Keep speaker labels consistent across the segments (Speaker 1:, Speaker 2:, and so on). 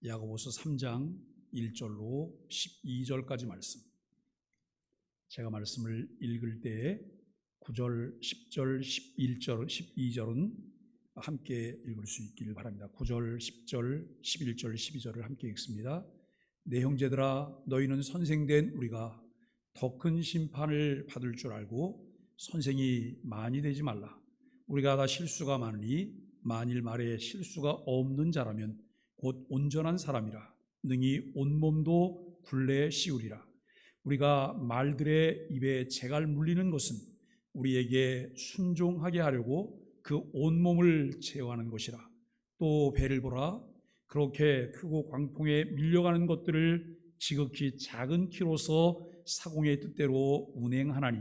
Speaker 1: 야고보서 3장 1절로 12절까지 말씀. 제가 말씀을 읽을 때에 9절, 10절, 11절, 12절은 함께 읽을 수 있기를 바랍니다. 9절, 10절, 11절, 12절을 함께 읽습니다. 내 형제들아, 너희는 선생된 우리가 더 큰 심판을 받을 줄 알고 선생이 많이 되지 말라. 우리가 다 실수가 많으니 만일 말에 실수가 없는 자라면 곧 온전한 사람이라 능히 온몸도 굴레에 씌우리라. 우리가 말들의 입에 재갈 물리는 것은 우리에게 순종하게 하려고 그 온몸을 제어하는 것이라. 또 배를 보라. 그렇게 크고 광풍에 밀려가는 것들을 지극히 작은 키로서 사공의 뜻대로 운행하나니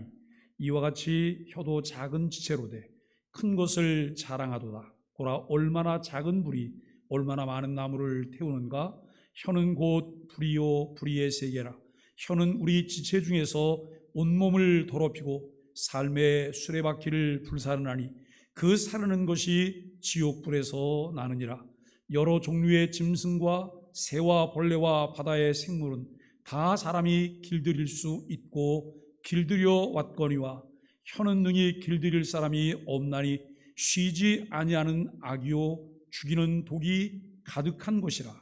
Speaker 1: 이와 같이 혀도 작은 지체로되 큰 것을 자랑하도다. 보라, 얼마나 작은 불이 얼마나 많은 나무를 태우는가. 혀는 곧 불이요 불의의 세계라. 혀는 우리 지체 중에서 온몸을 더럽히고 삶의 수레바퀴를 불사르나니 그 사르는 것이 지옥불에서 나느니라. 여러 종류의 짐승과 새와 벌레와 바다의 생물은 다 사람이 길들일 수 있고 길들여 왔거니와 혀는 능히 길들일 사람이 없나니 쉬지 아니하는 악이요 죽이는 독이 가득한 것이라.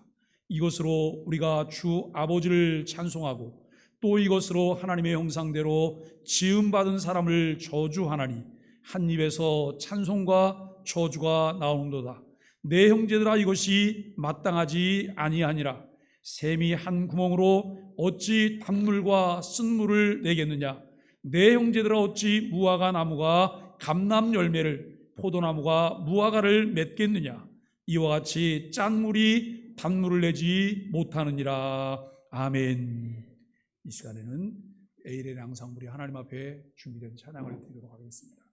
Speaker 1: 이것으로 우리가 주 아버지를 찬송하고 또 이것으로 하나님의 형상대로 지음받은 사람을 저주하나니 한 입에서 찬송과 저주가 나오는도다. 내 형제들아, 이것이 마땅하지 아니하니라. 샘이 한 구멍으로 어찌 단물과 쓴물을 내겠느냐. 내 형제들아, 어찌 무화과 나무가 감람 열매를 포도나무가 무화과를 맺겠느냐. 이와 같이 짠 물이 단물을 내지 못하느니라. 아멘. 이 시간에는 에일의 양상물이 하나님 앞에 준비된 찬양을 드리도록 하겠습니다.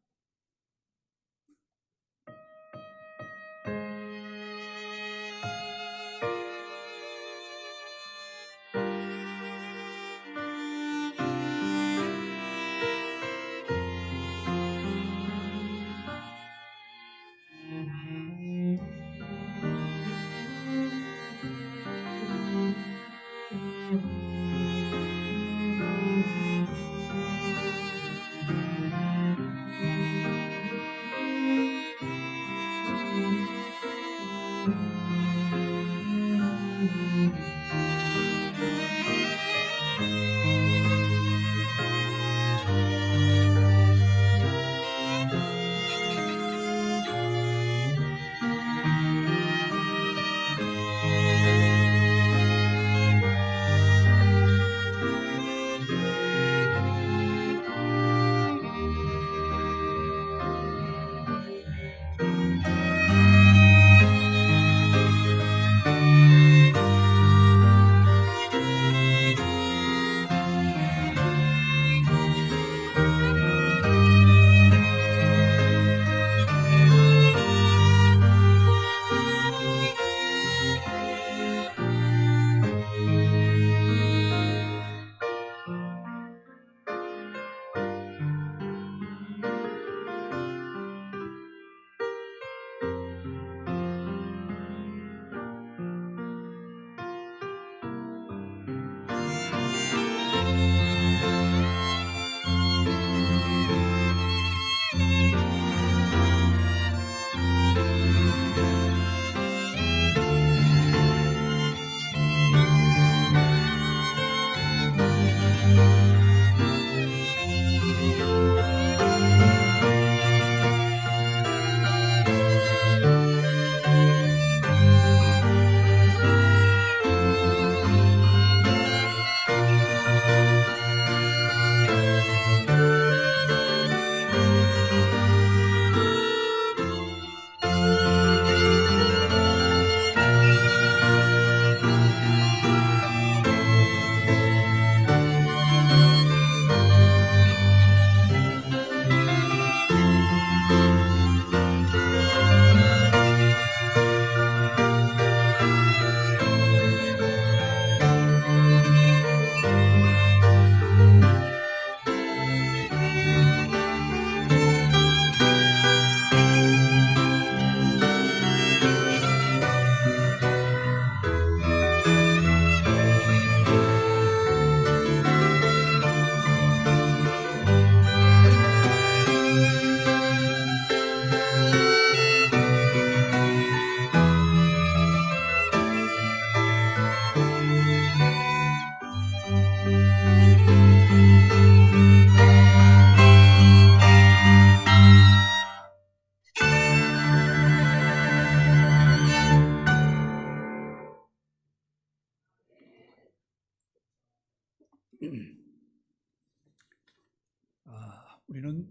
Speaker 1: 우리는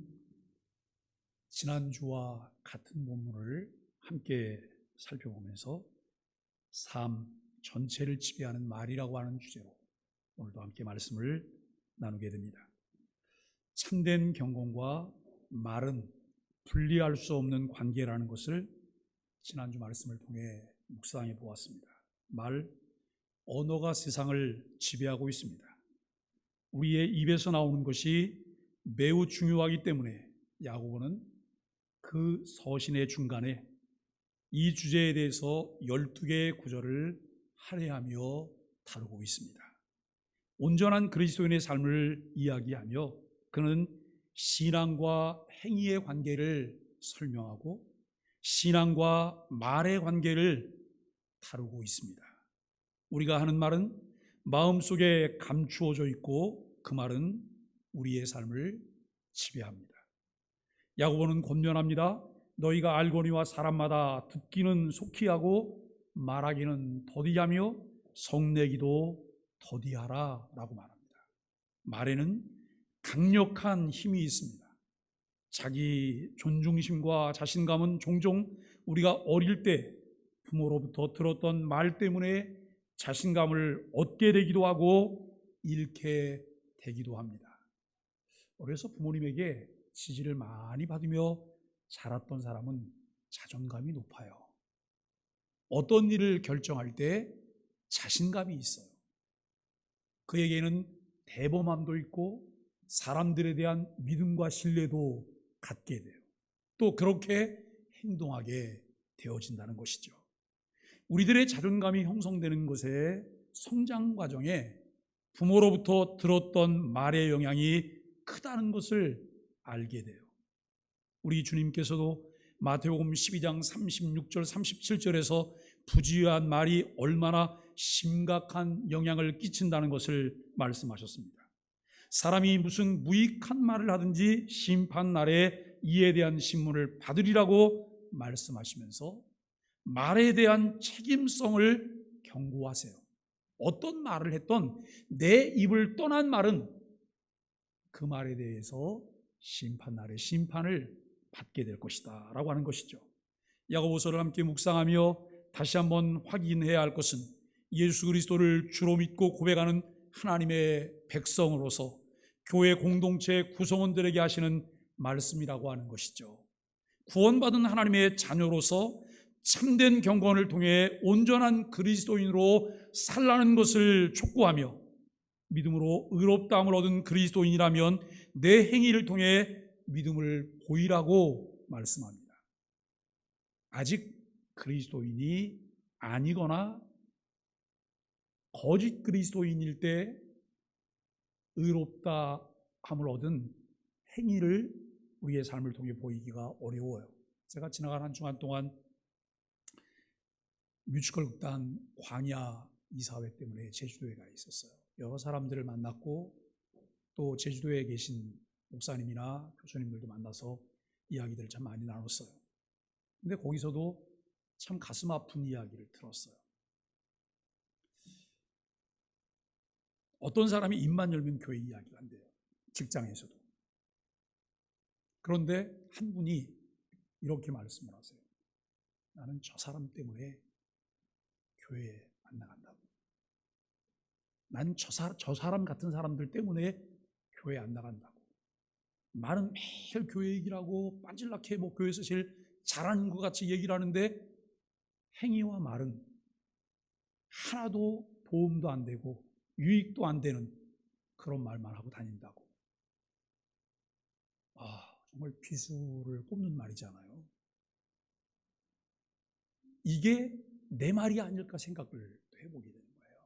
Speaker 1: 지난주와 같은 본문을 함께 살펴보면서 삶 전체를 지배하는 말이라고 하는 주제로 오늘도 함께 말씀을 나누게 됩니다. 참된 경건과 말은 분리할 수 없는 관계라는 것을 지난주 말씀을 통해 묵상해 보았습니다. 언어가 세상을 지배하고 있습니다. 우리의 입에서 나오는 것이 매우 중요하기 때문에 야고보는 그 서신의 중간에 이 주제에 대해서 12개의 구절을 할애하며 다루고 있습니다. 온전한 그리스도인의 삶을 이야기하며 그는 신앙과 행위의 관계를 설명하고 신앙과 말의 관계를 다루고 있습니다. 우리가 하는 말은 마음속에 감추어져 있고 그 말은 우리의 삶을 지배합니다. 야고보는 권면합니다. 너희가 알거니와 사람마다 듣기는 속히 하고 말하기는 더디하며 성내기도 더디하라 라고 말합니다. 말에는 강력한 힘이 있습니다. 자기 존중심과 자신감은 종종 우리가 어릴 때 부모로부터 들었던 말 때문에 자신감을 얻게 되기도 하고 잃게 되기도 합니다. 어려서 부모님에게 지지를 많이 받으며 자랐던 사람은 자존감이 높아요. 어떤 일을 결정할 때 자신감이 있어요. 그에게는 대범함도 있고 사람들에 대한 믿음과 신뢰도 갖게 돼요. 또 그렇게 행동하게 되어진다는 것이죠. 우리들의 자존감이 형성되는 것의 성장 과정에 부모로부터 들었던 말의 영향이 크다는 것을 알게 돼요. 우리 주님께서도 마태복음 12장 36절 37절에서 부주의한 말이 얼마나 심각한 영향을 끼친다는 것을 말씀하셨습니다. 사람이 무슨 무익한 말을 하든지 심판날에 이에 대한 신문을 받으리라고 말씀하시면서 말에 대한 책임성을 경고하세요. 어떤 말을 했던 내 입을 떠난 말은 그 말에 대해서 심판날에 심판을 받게 될 것이다 라고 하는 것이죠. 야고보서를 함께 묵상하며 다시 한번 확인해야 할 것은 예수 그리스도를 주로 믿고 고백하는 하나님의 백성으로서 교회 공동체 구성원들에게 하시는 말씀이라고 하는 것이죠. 구원받은 하나님의 자녀로서 참된 경건을 통해 온전한 그리스도인으로 살라는 것을 촉구하며 믿음으로 의롭다함을 얻은 그리스도인이라면 내 행위를 통해 믿음을 보이라고 말씀합니다. 아직 그리스도인이 아니거나 거짓 그리스도인일 때 의롭다함을 얻은 행위를 우리의 삶을 통해 보이기가 어려워요. 제가 지나간 한 주간 동안 뮤지컬 극단 광야 이사회 때문에 제주도에 가 있었어요. 여러 사람들을 만났고 또 제주도에 계신 목사님이나 교수님들도 만나서 이야기들을 참 많이 나눴어요. 근데 거기서도 참 가슴 아픈 이야기를 들었어요. 어떤 사람이 입만 열면 교회 이야기가 안 돼요. 직장에서도. 그런데 한 분이 이렇게 말씀을 하세요. 나는 저 사람 때문에 교회에 안 나간다고. 난 저 사람 같은 사람들 때문에 교회에 안 나간다고. 말은 매일 교회 얘기를 하고 빤질나게 교회에서 제일 잘하는 것 같이 얘기를 하는데 행위와 말은 하나도 도움도 안 되고 유익도 안 되는 그런 말만 하고 다닌다고. 정말 비수를 꼽는 말이잖아요. 이게 내 말이 아닐까 생각을 해보게 되는 거예요.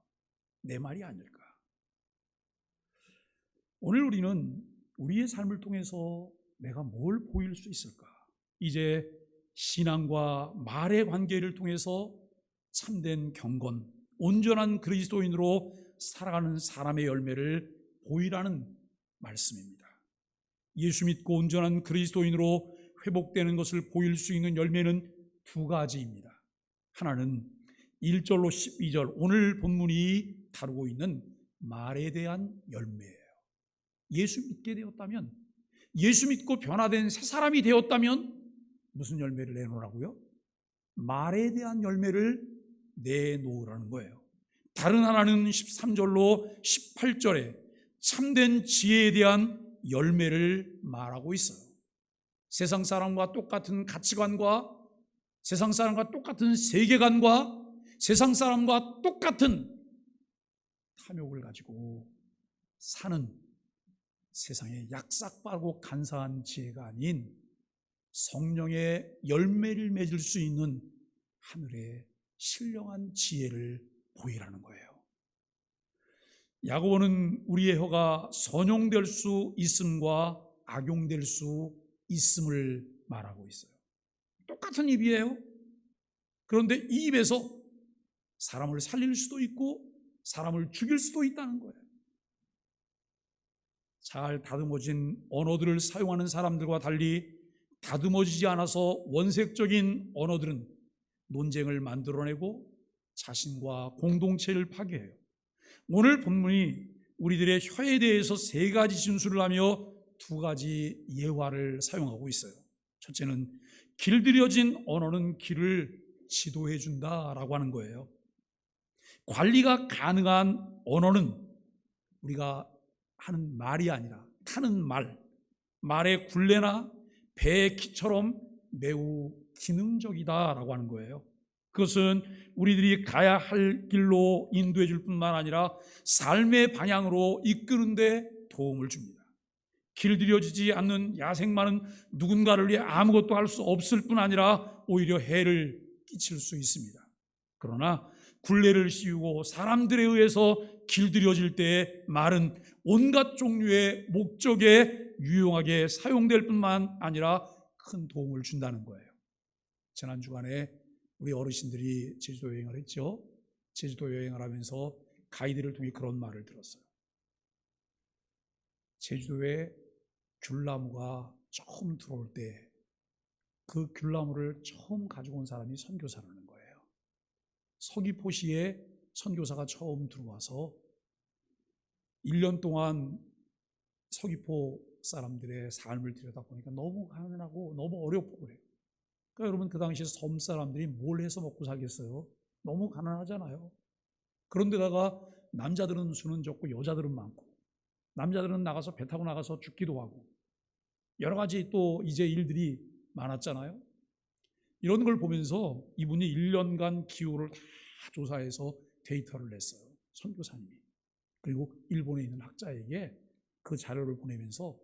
Speaker 1: 내 말이 아닐까. 오늘 우리는 우리의 삶을 통해서 내가 뭘 보일 수 있을까? 이제 신앙과 말의 관계를 통해서 참된 경건, 온전한 그리스도인으로 살아가는 사람의 열매를 보이라는 말씀입니다. 예수 믿고 온전한 그리스도인으로 회복되는 것을 보일 수 있는 열매는 두 가지입니다. 하나는 1절로 12절 오늘 본문이 다루고 있는 말에 대한 열매예요. 예수 믿게 되었다면, 예수 믿고 변화된 새 사람이 되었다면 무슨 열매를 내놓으라고요? 말에 대한 열매를 내놓으라는 거예요. 다른 하나는 13절로 18절에 참된 지혜에 대한 열매를 말하고 있어요. 세상 사람과 똑같은 가치관과 세상 사람과 똑같은 세계관과 세상 사람과 똑같은 탐욕을 가지고 사는 세상에 약삭빠르고 간사한 지혜가 아닌 성령의 열매를 맺을 수 있는 하늘의 신령한 지혜를 보이라는 거예요. 야고보는 우리의 혀가 선용될 수 있음과 악용될 수 있음을 말하고 있어요. 똑같은 입이에요. 그런데 이 입에서 사람을 살릴 수도 있고 사람을 죽일 수도 있다는 거예요. 잘 다듬어진 언어들을 사용하는 사람들과 달리 다듬어지지 않아서 원색적인 언어들은 논쟁을 만들어내고 자신과 공동체를 파괴해요. 오늘 본문이 우리들의 혀에 대해서 3가지 진술을 하며 2가지 예화를 사용하고 있어요. 첫째는 길들여진 언어는 길을 지도해 준다라고 하는 거예요. 관리가 가능한 언어는 우리가 하는 말이 아니라 타는 말의 굴레나 배의 키처럼 매우 기능적이다라고 하는 거예요. 그것은 우리들이 가야 할 길로 인도해 줄 뿐만 아니라 삶의 방향으로 이끄는 데 도움을 줍니다. 길들여지지 않는 야생마는 누군가를 위해 아무것도 할 수 없을 뿐 아니라 오히려 해를 끼칠 수 있습니다. 그러나 굴레를 씌우고 사람들에 의해서 길들여질 때 말은 온갖 종류의 목적에 유용하게 사용될 뿐만 아니라 큰 도움을 준다는 거예요. 지난 주간에 우리 어르신들이 제주도 여행을 했죠. 제주도 여행을 하면서 가이드를 통해 그런 말을 들었어요. 제주도에 귤나무가 처음 들어올 때 그 귤나무를 처음 가지고 온 사람이 선교사라는 거예요. 서귀포시에 선교사가 처음 들어와서 1년 동안 서귀포 사람들의 삶을 들여다보니까 너무 가난하고 너무 어렵고 그래요. 그러니까 여러분, 그 당시에 섬 사람들이 뭘 해서 먹고 살겠어요? 너무 가난하잖아요. 그런데다가 남자들은 수는 적고 여자들은 많고, 남자들은 나가서 배 타고 나가서 죽기도 하고 여러 가지 또 이제 일들이 많았잖아요. 이런 걸 보면서 이분이 1년간 기후를 다 조사해서 데이터를 냈어요. 선교사님이. 그리고 일본에 있는 학자에게 그 자료를 보내면서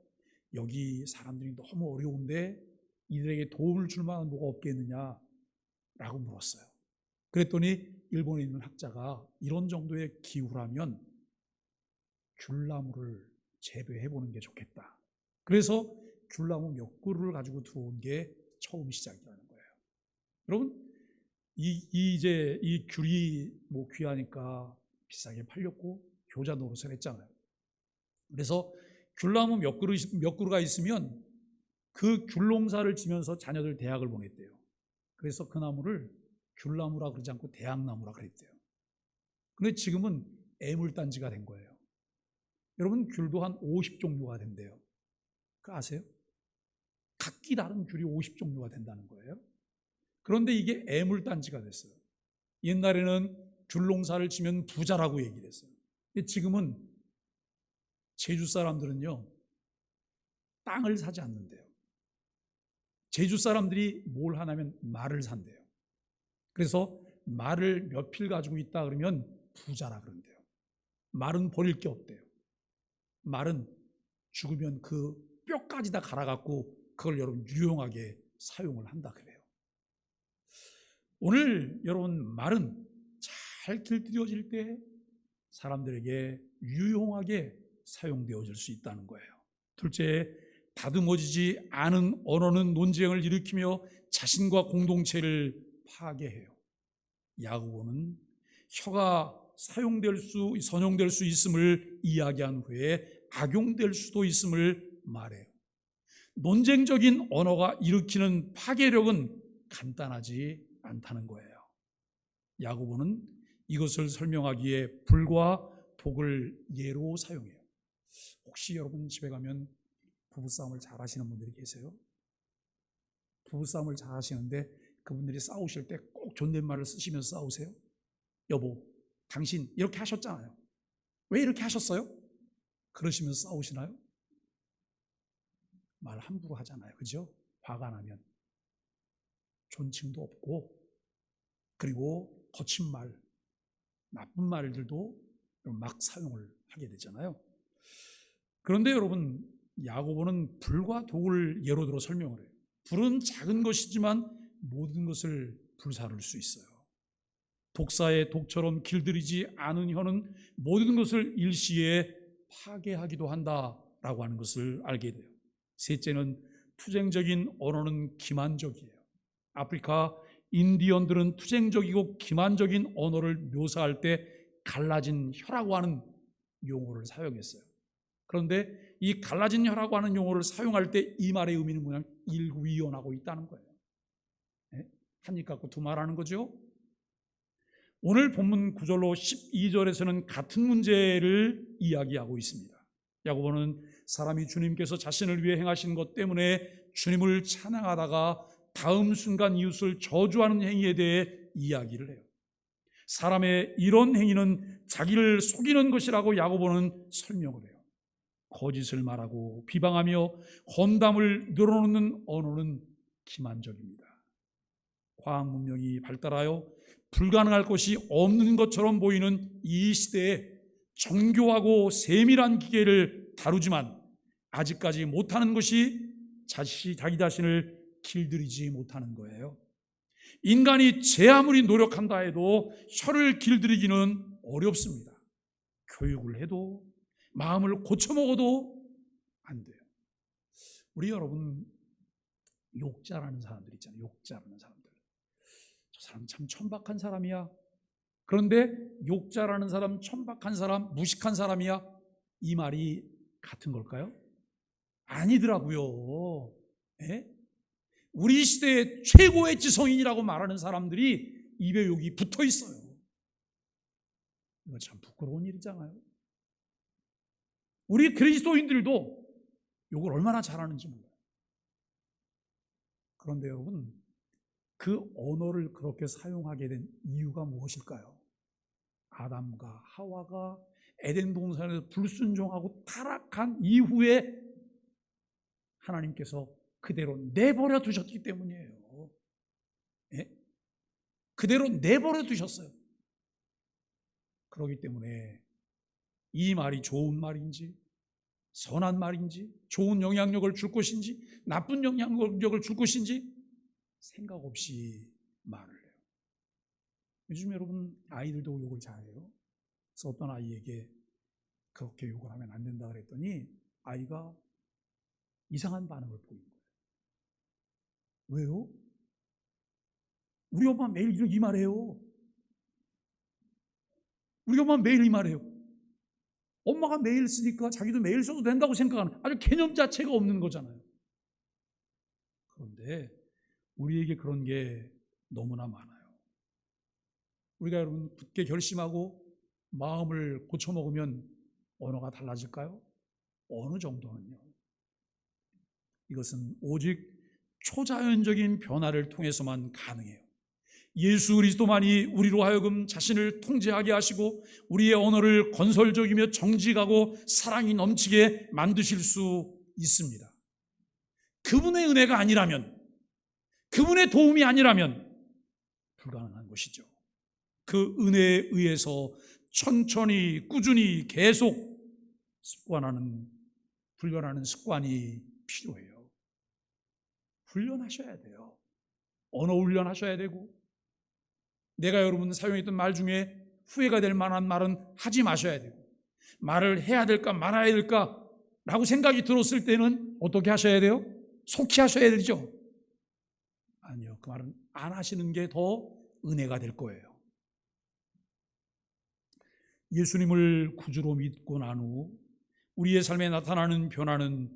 Speaker 1: 여기 사람들이 너무 어려운데 이들에게 도움을 줄 만한 뭐가 없겠느냐라고 물었어요. 그랬더니 일본에 있는 학자가 이런 정도의 기후라면 귤나무를 재배해보는 게 좋겠다. 그래서 귤나무 몇 그루를 가지고 들어온 게 처음 시작이라는 거예요. 여러분, 이 귤이 뭐 귀하니까 비싸게 팔렸고 효자 노릇을 했잖아요. 그래서 귤나무 몇 그루가 있으면 그 귤농사를 지면서 자녀들 대학을 보냈대요. 그래서 그 나무를 귤나무라 그러지 않고 대학나무라 그랬대요. 그런데 지금은 애물단지가 된 거예요. 여러분, 귤도 한 50종류가 된대요. 그거 아세요? 각기 다른 귤이 50종류가 된다는 거예요. 그런데 이게 애물단지가 됐어요. 옛날에는 귤농사를 지면 부자라고 얘기를 했어요. 근데 지금은 제주 사람들은요, 땅을 사지 않는데요. 제주 사람들이 뭘 하냐면 말을 산대요. 그래서 말을 몇 필 가지고 있다 그러면 부자라 그런대요. 말은 버릴 게 없대요. 말은 죽으면 그 뼈까지 다 갈아갖고 그걸 여러분 유용하게 사용을 한다 그래요. 오늘 여러분, 말은 잘 길들여질 때 사람들에게 유용하게 사용되어질 수 있다는 거예요. 둘째, 다듬어지지 않은 언어는 논쟁을 일으키며 자신과 공동체를 파괴해요. 야고보는 혀가 선용될 수 있음을 이야기한 후에 악용될 수도 있음을 말해요. 논쟁적인 언어가 일으키는 파괴력은 간단하지 않다는 거예요. 야고보는 이것을 설명하기에 불과 독을 예로 사용해요. 혹시 여러분 집에 가면 부부싸움을 잘 하시는 분들이 계세요? 부부싸움을 잘 하시는데 그분들이 싸우실 때 꼭 존댓말을 쓰시면서 싸우세요? 여보, 당신 이렇게 하셨잖아요. 왜 이렇게 하셨어요? 그러시면서 싸우시나요? 말 함부로 하잖아요. 그죠? 화가 나면 존칭도 없고, 그리고 거친 말, 나쁜 말들도 막 사용을 하게 되잖아요. 그런데 여러분, 야고보는 불과 독을 예로 들어 설명을 해요. 불은 작은 것이지만 모든 것을 불사를 수 있어요. 독사의 독처럼 길들이지 않은 혀는 모든 것을 일시에 파괴하기도 한다라고 하는 것을 알게 돼요. 셋째는 투쟁적인 언어는 기만적이에요. 아프리카 인디언들은 투쟁적이고 기만적인 언어를 묘사할 때 갈라진 혀라고 하는 용어를 사용했어요. 그런데 이 갈라진 혀라고 하는 용어를 사용할 때 이 말의 의미는 그냥 일구이연하고 있다는 거예요. 한 입 갖고 두 말 하는 거죠. 오늘 본문 9절로 12절에서는 같은 문제를 이야기하고 있습니다. 야고보는 사람이 주님께서 자신을 위해 행하신 것 때문에 주님을 찬양하다가 다음 순간 이웃을 저주하는 행위에 대해 이야기를 해요. 사람의 이런 행위는 자기를 속이는 것이라고 야고보는 설명을 해요. 거짓을 말하고 비방하며 험담을 늘어놓는 언어는 기만적입니다. 과학 문명이 발달하여 불가능할 것이 없는 것처럼 보이는 이 시대에 정교하고 세밀한 기계를 다루지만 아직까지 못하는 것이 자기 자신을 길들이지 못하는 거예요. 인간이 제 아무리 노력한다 해도 혀를 길들이기는 어렵습니다. 교육을 해도 마음을 고쳐먹어도 안 돼요. 우리 여러분 욕 잘하는 사람들 있잖아요. 욕 잘하는 사람들. 저 사람 참 천박한 사람이야. 그런데 욕 잘하는 사람, 천박한 사람, 무식한 사람이야. 이 말이 같은 걸까요? 아니더라고요. 예? 우리 시대의 최고의 지성인이라고 말하는 사람들이 입에 욕이 붙어 있어요. 이거 참 부끄러운 일이잖아요. 우리 그리스도인들도 욕을 얼마나 잘하는지 몰라요. 그런데 여러분, 그 언어를 그렇게 사용하게 된 이유가 무엇일까요? 아담과 하와가 에덴 동산에서 불순종하고 타락한 이후에 하나님께서 그대로 내버려 두셨기 때문이에요. 예? 그대로 내버려 두셨어요. 그렇기 때문에 이 말이 좋은 말인지 선한 말인지 좋은 영향력을 줄 것인지 나쁜 영향력을 줄 것인지 생각 없이 말을 해요. 요즘 여러분 아이들도 욕을 잘해요. 그래서 어떤 아이에게 그렇게 욕을 하면 안 된다 그랬더니 아이가 이상한 반응을 보인 거예요. 왜요? 우리 엄마 매일 이 말해요. 우리 엄마 매일 이 말해요. 엄마가 매일 쓰니까 자기도 매일 써도 된다고 생각하는 아주 개념 자체가 없는 거잖아요. 그런데 우리에게 그런 게 너무나 많아요. 우리가 여러분 굳게 결심하고 마음을 고쳐먹으면 언어가 달라질까요? 어느 정도는요. 이것은 오직 초자연적인 변화를 통해서만 가능해요. 예수 그리스도만이 우리로 하여금 자신을 통제하게 하시고 우리의 언어를 건설적이며 정직하고 사랑이 넘치게 만드실 수 있습니다. 그분의 은혜가 아니라면, 그분의 도움이 아니라면 불가능한 것이죠. 그 은혜에 의해서 천천히 꾸준히 계속 훈련하는 습관이 필요해요. 훈련하셔야 돼요. 언어 훈련하셔야 되고, 내가 여러분 사용했던 말 중에 후회가 될 만한 말은 하지 마셔야 되고, 말을 해야 될까 말아야 될까 라고 생각이 들었을 때는 어떻게 하셔야 돼요? 속히 하셔야 되죠. 아니요, 그 말은 안 하시는 게 더 은혜가 될 거예요. 예수님을 구주로 믿고 난 후 우리의 삶에 나타나는 변화는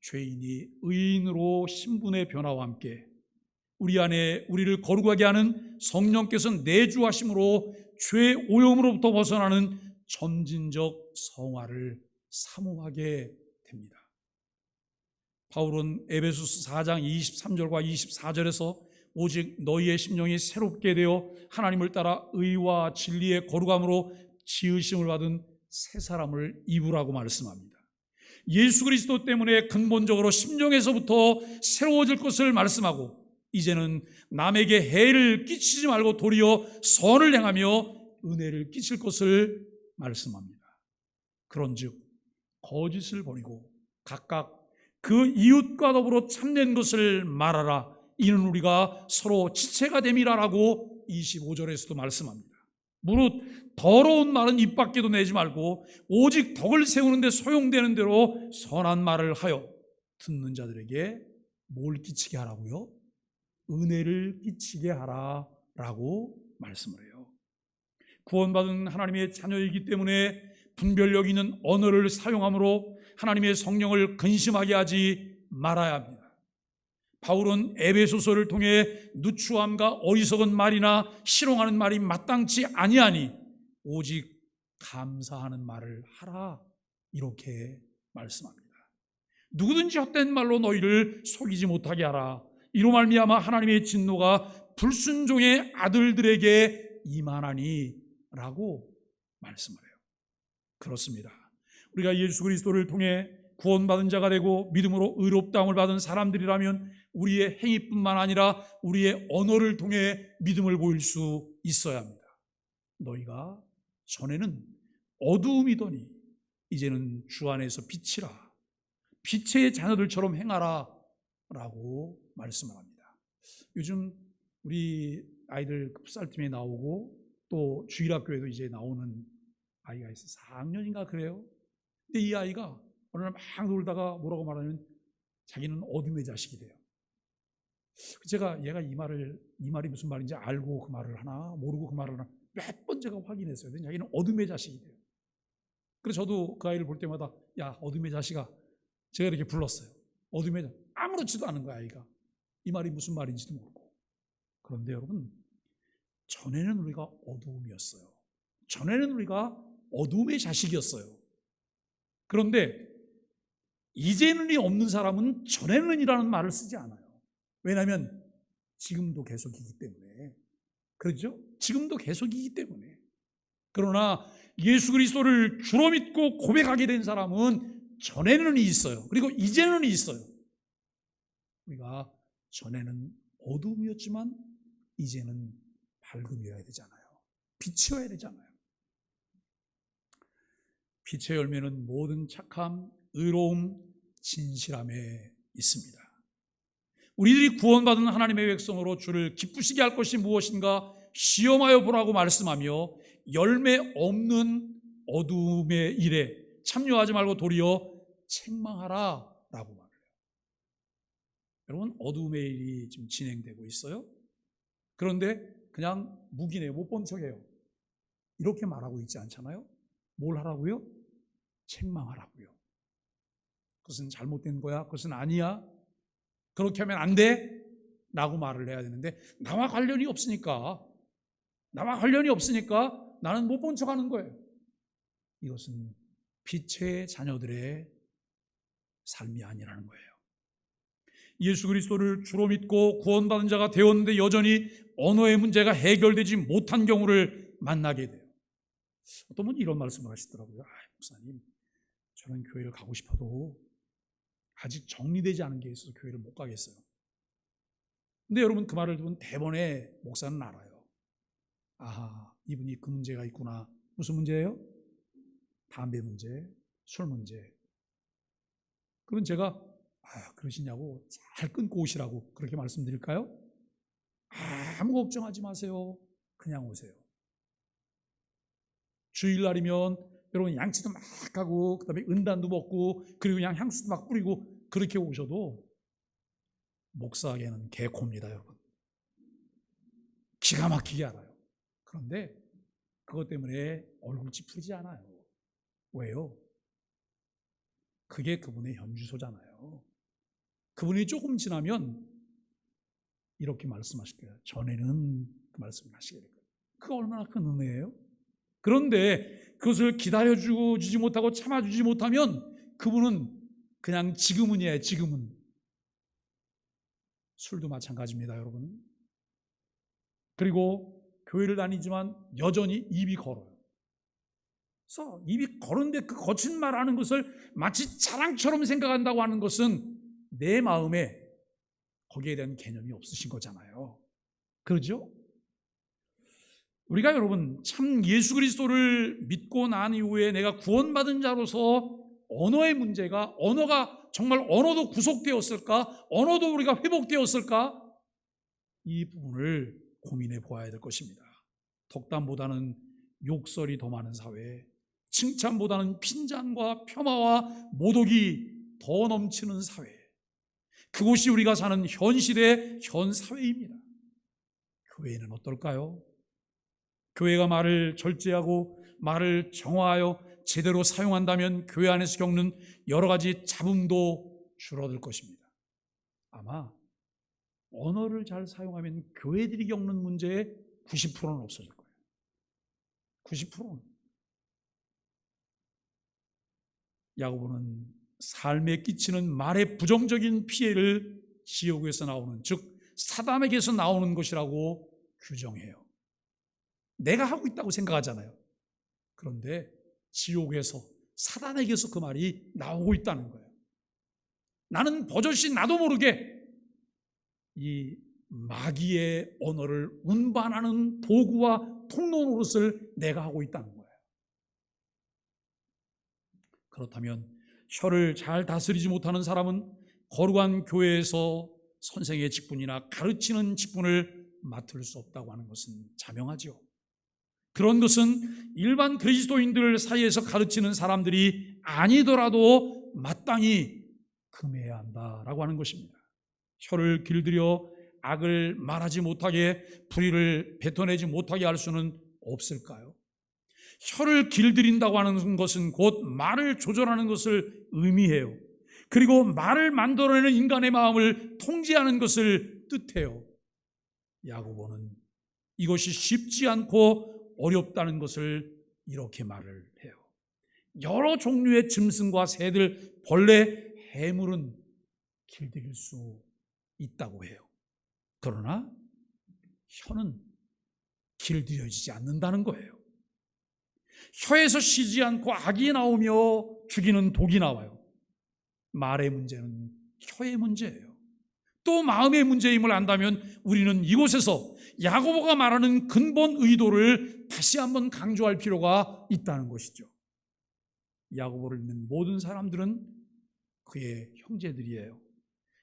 Speaker 1: 죄인이 의인으로 신분의 변화와 함께 우리 안에 우리를 거룩하게 하는 성령께서 내주하심으로 죄 오염으로부터 벗어나는 점진적 성화를 사모하게 됩니다. 바울은 에베소서 4장 23절과 24절에서 오직 너희의 심령이 새롭게 되어 하나님을 따라 의와 진리의 거룩함으로 지으심을 받은 새 사람을 입으라고 말씀합니다. 예수 그리스도 때문에 근본적으로 심령에서부터 새로워질 것을 말씀하고, 이제는 남에게 해를 끼치지 말고 도리어 선을 행하며 은혜를 끼칠 것을 말씀합니다. 그런즉 거짓을 버리고 각각 그 이웃과 더불어 참된 것을 말하라. 이는 우리가 서로 지체가 됨이라라고 25절에서도 말씀합니다. 무릇 더러운 말은 입 밖에도 내지 말고 오직 덕을 세우는 데 소용되는 대로 선한 말을 하여 듣는 자들에게 뭘 끼치게 하라고요? 은혜를 끼치게 하라라고 말씀을 해요. 구원받은 하나님의 자녀이기 때문에 분별력 있는 언어를 사용함으로 하나님의 성령을 근심하게 하지 말아야 합니다. 바울은 에베소서를 통해 누추함과 어리석은 말이나 실용하는 말이 마땅치 아니하니 오직 감사하는 말을 하라, 이렇게 말씀합니다. 누구든지 헛된 말로 너희를 속이지 못하게 하라. 이로 말미암아 하나님의 진노가 불순종의 아들들에게 임하나니 라고 말씀을 해요. 그렇습니다. 우리가 예수 그리스도를 통해 구원받은 자가 되고 믿음으로 의롭다함을 받은 사람들이라면 우리의 행위뿐만 아니라 우리의 언어를 통해 믿음을 보일 수 있어야 합니다. 너희가 전에는 어두움이더니 이제는 주 안에서 빛이라. 빛의 자녀들처럼 행하라 라고 말씀을 합니다. 요즘 우리 아이들 풋살팀에 나오고 또 주일학교에도 이제 나오는 아이가 있어요. 4학년인가 그래요. 근데 이 아이가 어느 날 막 놀다가 뭐라고 말하면 자기는 어둠의 자식이 돼요. 제가 얘가 이 말이 무슨 말인지 알고 그 말을 하나 모르고 그 말을 하나 몇 번 제가 확인했어요. 자기는 어둠의 자식이 돼요. 그래서 저도 그 아이를 볼 때마다 야 어둠의 자식아, 제가 이렇게 불렀어요. 어둠의 자식. 아무렇지도 않은 거야 아이가. 이 말이 무슨 말인지도 모르고. 그런데 여러분, 전에는 우리가 어두움이었어요. 전에는 우리가 어둠의 자식이었어요. 그런데 이제는이 없는 사람은 전에는이라는 말을 쓰지 않아요. 왜냐하면 지금도 계속이기 때문에. 그렇죠? 지금도 계속이기 때문에. 그러나 예수 그리스도를 주로 믿고 고백하게 된 사람은 전에는이 있어요. 그리고 이제는이 있어요. 우리가 전에는 어둠이었지만 이제는 밝음이어야 되잖아요. 빛이어야 되잖아요. 빛의 열매는 모든 착함, 의로움, 진실함에 있습니다. 우리들이 구원받은 하나님의 백성으로 주를 기쁘시게 할 것이 무엇인가 시험하여 보라고 말씀하며 열매 없는 어둠의 일에 참여하지 말고 도리어 책망하라 라고 말해요. 여러분, 어둠의 일이 지금 진행되고 있어요. 그런데 그냥 묵인해요. 못 본 척해요. 이렇게 말하고 있지 않잖아요. 뭘 하라고요? 책망하라고요. 그것은 잘못된 거야. 그것은 아니야. 그렇게 하면 안 돼. 라고 말을 해야 되는데 나와 관련이 없으니까 나는 못 본 척하는 거예요. 이것은 빛의 자녀들의 삶이 아니라는 거예요. 예수 그리스도를 주로 믿고 구원받은 자가 되었는데 여전히 언어의 문제가 해결되지 못한 경우를 만나게 돼요. 어떤 분이 이런 말씀을 하시더라고요. 목사님, 저는 교회를 가고 싶어도 아직 정리되지 않은 게 있어서 교회를 못 가겠어요. 근데 여러분, 그 말을 들은 대부분의 목사는 알아요. 아하, 이분이 그 문제가 있구나. 무슨 문제예요? 담배 문제, 술 문제. 그럼 제가 그러시냐고 잘 끊고 오시라고 그렇게 말씀드릴까요? 아무 걱정하지 마세요. 그냥 오세요. 주일날이면 여러분 양치도 막 하고 그다음에 은단도 먹고 그리고 그냥 향수도 막 뿌리고 그렇게 오셔도 목사에게는 개코입니다, 여러분. 기가 막히게 알아요. 그런데 그것 때문에 얼굴 찌푸리지 않아요. 왜요? 그게 그분의 현주소잖아요. 그분이 조금 지나면 이렇게 말씀하실 거예요. 전에는 그 말씀을 하시게 될 거예요. 그거 얼마나 큰 은혜예요? 그런데 그것을 기다려주지 못하고 참아주지 못하면 그분은 그냥 지금은이에요. 지금은. 술도 마찬가지입니다, 여러분. 그리고 교회를 다니지만 여전히 입이 걸어요. 그래서 입이 거른데 그 거친 말하는 것을 마치 자랑처럼 생각한다고 하는 것은 내 마음에 거기에 대한 개념이 없으신 거잖아요. 그러죠? 우리가 여러분 참 예수 그리스도를 믿고 난 이후에 내가 구원받은 자로서 언어가 정말 언어도 구속되었을까? 언어도 우리가 회복되었을까? 이 부분을 고민해 보아야 될 것입니다. 덕담보다는 욕설이 더 많은 사회, 칭찬보다는 핀잔과 폄하와 모독이 더 넘치는 사회, 그곳이 우리가 사는 현 시대, 현 사회입니다. 교회는 어떨까요? 교회가 말을 절제하고 말을 정화하여 제대로 사용한다면 교회 안에서 겪는 여러 가지 잡음도 줄어들 것입니다. 아마 언어를 잘 사용하면 교회들이 겪는 문제의 90%는 없어질 거예요. 90%는. 야고보는 삶에 끼치는 말의 부정적인 피해를 지옥에서 나오는, 즉 사단에게서 나오는 것이라고 규정해요. 내가 하고 있다고 생각하잖아요. 그런데 지옥에서, 사단에게서 그 말이 나오고 있다는 거예요. 나는 버젓이 나도 모르게 이 마귀의 언어를 운반하는 도구와 통로 노릇을 내가 하고 있다는 거예요. 그렇다면 혀를 잘 다스리지 못하는 사람은 거룩한 교회에서 선생의 직분이나 가르치는 직분을 맡을 수 없다고 하는 것은 자명하죠. 그런 것은 일반 그리스도인들 사이에서 가르치는 사람들이 아니더라도 마땅히 금해야 한다라고 하는 것입니다. 혀를 길들여 악을 말하지 못하게, 불의를 뱉어내지 못하게 할 수는 없을까요? 혀를 길들인다고 하는 것은 곧 말을 조절하는 것을 의미해요. 그리고 말을 만들어내는 인간의 마음을 통제하는 것을 뜻해요. 야고보는 이것이 쉽지 않고 어렵다는 것을 이렇게 말을 해요. 여러 종류의 짐승과 새들, 벌레, 해물은 길들일 수 있다고 해요. 그러나 혀는 길들여지지 않는다는 거예요. 혀에서 쉬지 않고 악이 나오며 죽이는 독이 나와요. 말의 문제는 혀의 문제예요. 또 마음의 문제임을 안다면 우리는 이곳에서 야고보가 말하는 근본 의도를 다시 한번 강조할 필요가 있다는 것이죠. 야고보를 믿는 모든 사람들은 그의 형제들이에요.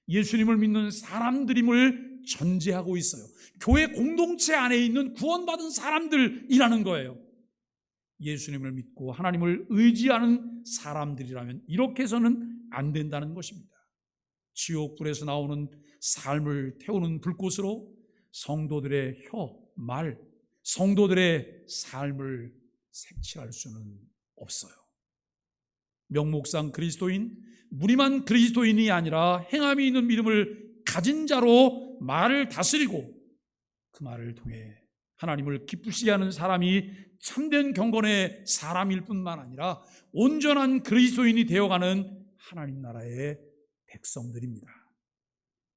Speaker 1: 예수님을 믿는 사람들임을 전제하고 있어요. 교회 공동체 안에 있는 구원받은 사람들이라는 거예요. 예수님을 믿고 하나님을 의지하는 사람들이라면 이렇게 해서는 안 된다는 것입니다. 지옥불에서 나오는 삶을 태우는 불꽃으로 성도들의 혀, 말, 성도들의 삶을 색칠할 수는 없어요. 명목상 그리스도인, 무림한 그리스도인이 아니라 행함이 있는 믿음을 가진 자로 말을 다스리고 그 말을 통해 하나님을 기쁘시게 하는 사람이 참된 경건의 사람일 뿐만 아니라 온전한 그리스도인이 되어가는 하나님 나라의 백성들입니다.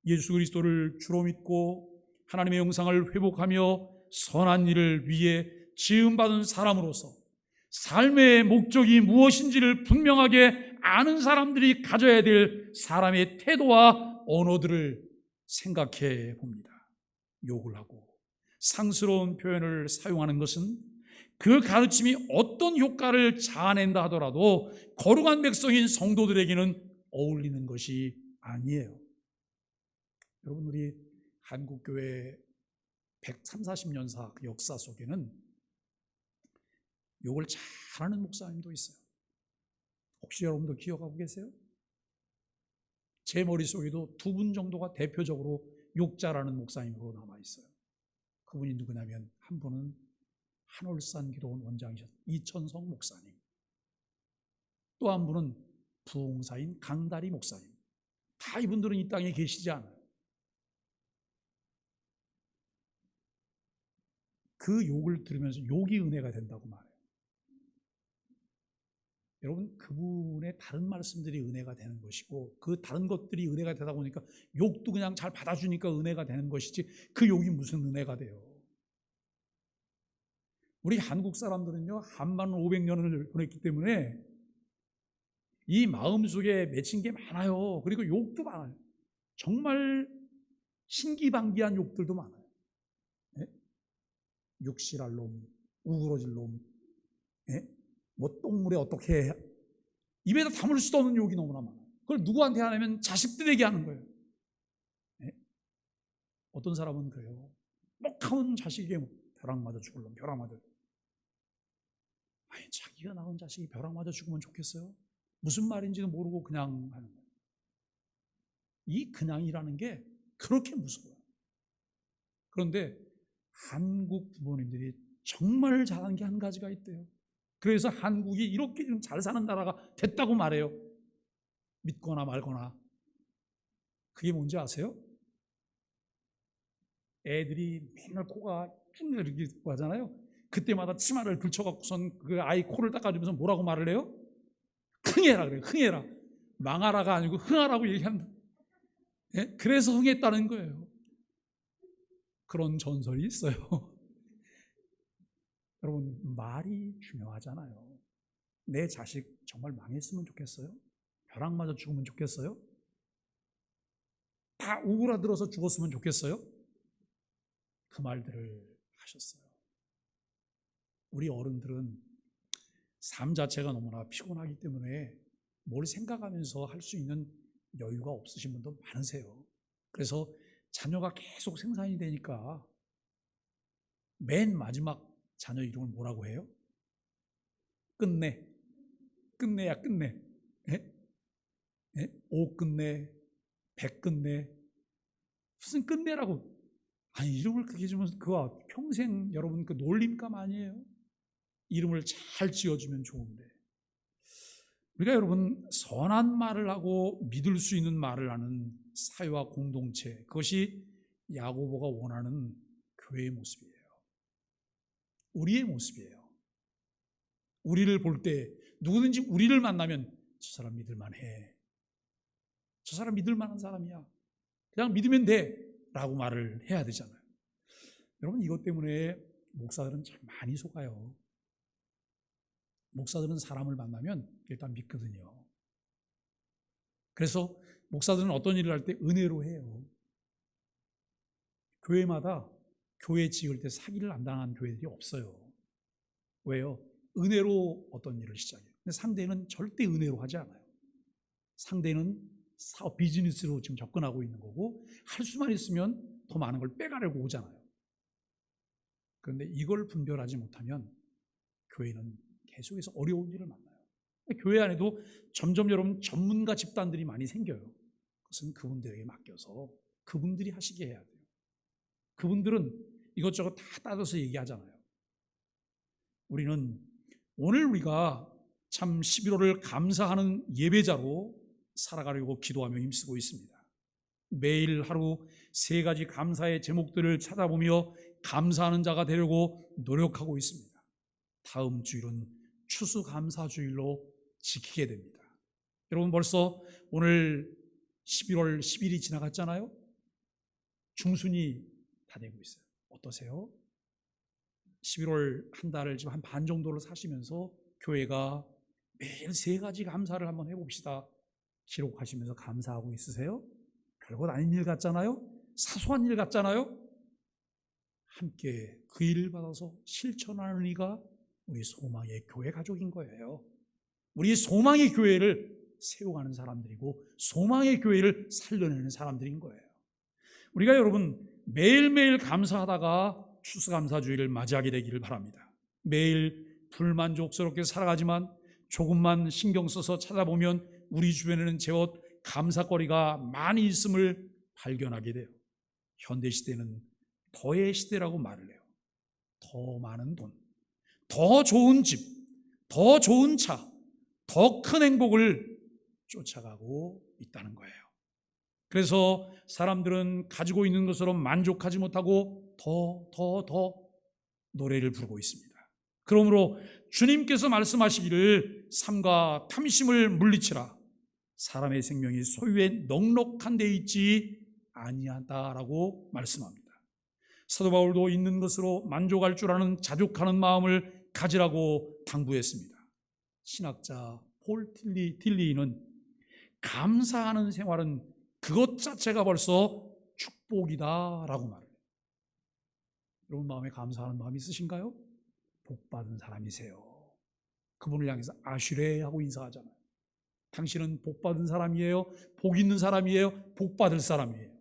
Speaker 1: 예수 그리스도를 주로 믿고 하나님의 형상을 회복하며 선한 일을 위해 지음받은 사람으로서 삶의 목적이 무엇인지를 분명하게 아는 사람들이 가져야 될 사람의 태도와 언어들을 생각해 봅니다. 욕을 하고 상스러운 표현을 사용하는 것은 그 가르침이 어떤 효과를 자아낸다 하더라도 거룩한 백성인 성도들에게는 어울리는 것이 아니에요. 여러분, 우리 한국교회 130~140년사 그 역사 속에는 욕을 잘하는 목사님도 있어요. 혹시 여러분도 기억하고 계세요? 제 머릿속에도 2분 정도가 대표적으로 욕 잘하는 목사님으로 남아있어요. 그분이 누구냐면 한 분은 한올산 기도원 원장이셨던 이천성 목사님, 또 한 분은 부흥사인 강다리 목사님. 다 이분들은 이 땅에 계시지 않아요. 그 욕을 들으면서 욕이 은혜가 된다고 말해요. 여러분, 그분의 다른 말씀들이 은혜가 되는 것이고, 그 다른 것들이 은혜가 되다 보니까 욕도 그냥 잘 받아주니까 은혜가 되는 것이지, 그 욕이 무슨 은혜가 돼요. 우리 한국 사람들은요, 한만 500년을 보냈기 때문에 이 마음속에 맺힌 게 많아요. 그리고 욕도 많아요. 정말 신기방기한 욕들도 많아요. 예? 육실할 놈, 우그러질 놈, 예? 뭐 똥물에 어떻게 해? 입에다 담을 수도 없는 욕이 너무나 많아요. 그걸 누구한테 하냐면 자식들에게 하는 거예요. 예? 어떤 사람은 그래요. 먹하면 자식에게 벼락 맞아 죽을 놈, 벼락 맞아. 아니, 자기가 낳은 자식이 벼락 맞아 죽으면 좋겠어요? 무슨 말인지도 모르고 그냥 하는 거예요. 이 그냥이라는 게 그렇게 무서워요. 그런데 한국 부모님들이 정말 잘한 게 한 가지가 있대요. 그래서 한국이 이렇게 좀 잘 사는 나라가 됐다고 말해요. 믿거나 말거나. 그게 뭔지 아세요? 애들이 맨날 코가 쭉 이렇게 하잖아요. 그때마다 치마를 들쳐갖고선 그 아이 코를 닦아주면서 뭐라고 말을 해요? 흥해라 그래요. 흥해라. 망하라가 아니고 흥하라고 얘기한다. 예? 그래서 흥했다는 거예요. 그런 전설이 있어요. 여러분, 말이 중요하잖아요. 내 자식 정말 망했으면 좋겠어요? 벼락 맞아 죽으면 좋겠어요? 다 오그라들어서 죽었으면 좋겠어요? 그 말들을 하셨어요. 우리 어른들은 삶 자체가 너무나 피곤하기 때문에 뭘 생각하면서 할 수 있는 여유가 없으신 분도 많으세요. 그래서 자녀가 계속 생산이 되니까 맨 마지막 자녀 이름을 뭐라고 해요? 끝내. 끝내야 끝내. 예? 예? 오 끝내, 백 끝내. 무슨 끝내라고. 아니, 이름을 그렇게 주면 그거 평생 여러분 그 놀림감 아니에요? 이름을 잘 지어주면 좋은데. 우리가 여러분 선한 말을 하고 믿을 수 있는 말을 하는 사회와 공동체, 그것이 야고보가 원하는 교회의 모습이에요. 우리의 모습이에요. 우리를 볼 때 누구든지 우리를 만나면 저 사람 믿을만해. 저 사람 믿을만한 사람이야. 그냥 믿으면 돼 라고 말을 해야 되잖아요. 여러분, 이것 때문에 목사들은 참 많이 속아요. 목사들은 사람을 만나면 일단 믿거든요. 그래서 목사들은 어떤 일을 할 때 은혜로 해요. 교회마다 교회 지을 때 사기를 안 당한 교회들이 없어요. 왜요? 은혜로 어떤 일을 시작해요. 근데 상대는 절대 은혜로 하지 않아요. 상대는 사업 비즈니스로 지금 접근하고 있는 거고, 할 수만 있으면 더 많은 걸 빼가려고 오잖아요. 그런데 이걸 분별하지 못하면 교회는 계속해서 어려운 일을 만나요. 교회 안에도 점점 여러분 전문가 집단들이 많이 생겨요. 그것은 그분들에게 맡겨서 그분들이 하시게 해야 돼요. 그분들은 이것저것 다 따져서 얘기하잖아요. 우리는 오늘 우리가 참 11월을 감사하는 예배자로 살아가려고 기도하며 힘쓰고 있습니다. 매일 하루 3가지 감사의 제목들을 찾아보며 감사하는 자가 되려고 노력하고 있습니다. 다음 주일은 추수감사주일로 지키게 됩니다. 여러분, 벌써 오늘 11월 10일이 지나갔잖아요. 중순이 다 되고 있어요. 어떠세요? 11월 한 달을 지금 한 반 정도를 사시면서 교회가 매일 3가지 감사를 한번 해봅시다. 기록하시면서 감사하고 있으세요? 별것 아닌 일 같잖아요? 사소한 일 같잖아요? 함께 그 일을 받아서 실천하는 이가 우리 소망의 교회 가족인 거예요. 우리 소망의 교회를 세워가는 사람들이고 소망의 교회를 살려내는 사람들인 거예요. 우리가 여러분 매일매일 감사하다가 추수감사주의를 맞이하게 되기를 바랍니다. 매일 불만족스럽게 살아가지만 조금만 신경 써서 찾아보면 우리 주변에는 제법 감사거리가 많이 있음을 발견하게 돼요. 현대시대는 더의 시대라고 말을 해요. 더 많은 돈, 더 좋은 집, 더 좋은 차, 더 큰 행복을 쫓아가고 있다는 거예요. 그래서 사람들은 가지고 있는 것으로 만족하지 못하고 더 노래를 부르고 있습니다. 그러므로 주님께서 말씀하시기를 삼가 탐심을 물리치라. 사람의 생명이 소유에 넉넉한 데 있지 아니하다라고 말씀합니다. 사도 바울도 있는 것으로 만족할 줄 아는 자족하는 마음을 가지라고 당부했습니다. 신학자 폴 틸리는 감사하는 생활은 그것 자체가 벌써 축복이다라고 말해요. 여러분 마음에 감사하는 마음이 있으신가요? 복받은 사람이세요. 그분을 향해서 아슈레 하고 인사하잖아요. 당신은 복받은 사람이에요. 복 있는 사람이에요. 복받을 사람이에요.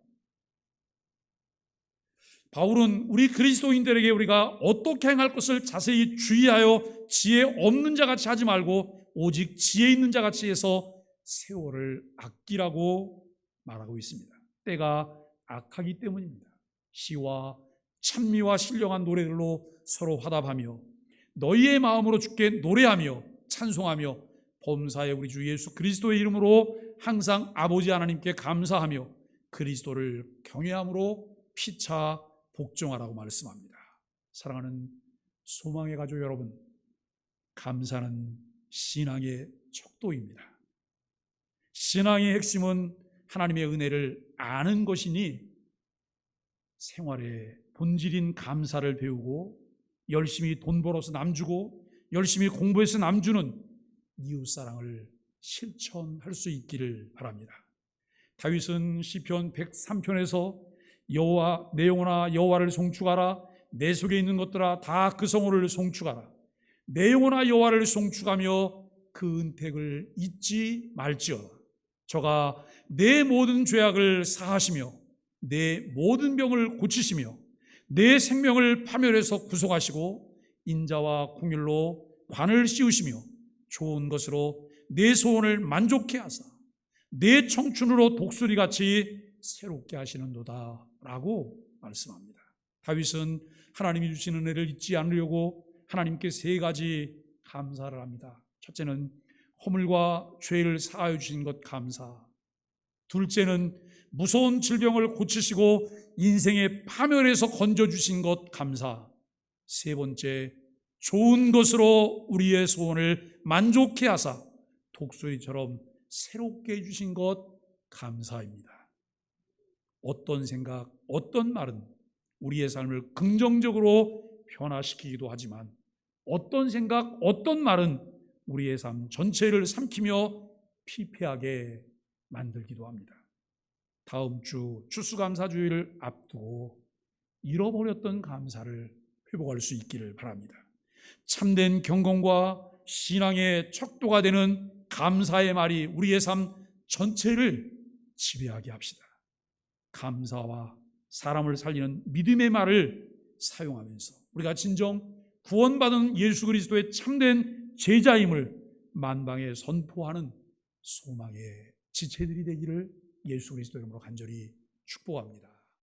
Speaker 1: 바울은 우리 그리스도인들에게 우리가 어떻게 행할 것을 자세히 주의하여 지혜 없는 자같이 하지 말고 오직 지혜 있는 자같이 해서 세월을 아끼라고 말하고 있습니다. 때가 악하기 때문입니다. 시와 찬미와 신령한 노래들로 서로 화답하며 너희의 마음으로 주께 노래하며 찬송하며 범사에 우리 주 예수 그리스도의 이름으로 항상 아버지 하나님께 감사하며 그리스도를 경외함으로 피차 복종하라고 말씀합니다. 사랑하는 소망의 가족 여러분, 감사는 신앙의 척도입니다. 신앙의 핵심은 하나님의 은혜를 아는 것이니 생활의 본질인 감사를 배우고 열심히 돈 벌어서 남 주고 열심히 공부해서 남 주는 이웃사랑을 실천할 수 있기를 바랍니다. 다윗은 시편 103편에서 여호와 내 영혼아 여호와를 송축하라. 내 속에 있는 것들아 다 그 성호를 송축하라. 내 영혼아 여호와를 송축하며 그 은택을 잊지 말지어다. 저가 내 모든 죄악을 사하시며 내 모든 병을 고치시며 내 생명을 파멸해서 구속하시고 인자와 긍휼로 관을 씌우시며 좋은 것으로 내 소원을 만족해 하사 내 청춘으로 독수리같이 새롭게 하시는도다 라고 말씀합니다. 다윗은 하나님이 주신 은혜를 잊지 않으려고 하나님께 세 가지 감사를 합니다. 첫째는 허물과 죄를 사하여 주신 것 감사. 둘째는 무서운 질병을 고치시고 인생의 파멸에서 건져주신 것 감사. 세 번째, 좋은 것으로 우리의 소원을 만족해 하사 독수리처럼 새롭게 해주신 것 감사입니다. 어떤 생각, 어떤 말은 우리의 삶을 긍정적으로 변화시키기도 하지만 어떤 생각, 어떤 말은 우리의 삶 전체를 삼키며 피폐하게 만들기도 합니다. 다음 주 추수감사주의를 앞두고 잃어버렸던 감사를 회복할 수 있기를 바랍니다. 참된 경건과 신앙의 척도가 되는 감사의 말이 우리의 삶 전체를 지배하게 합시다. 감사와 사람을 살리는 믿음의 말을 사용하면서 우리가 진정 구원받은 예수 그리스도의 참된 제자임을 만방에 선포하는 소망의 지체들이 되기를 예수 그리스도의 이름으로 간절히 축복합니다.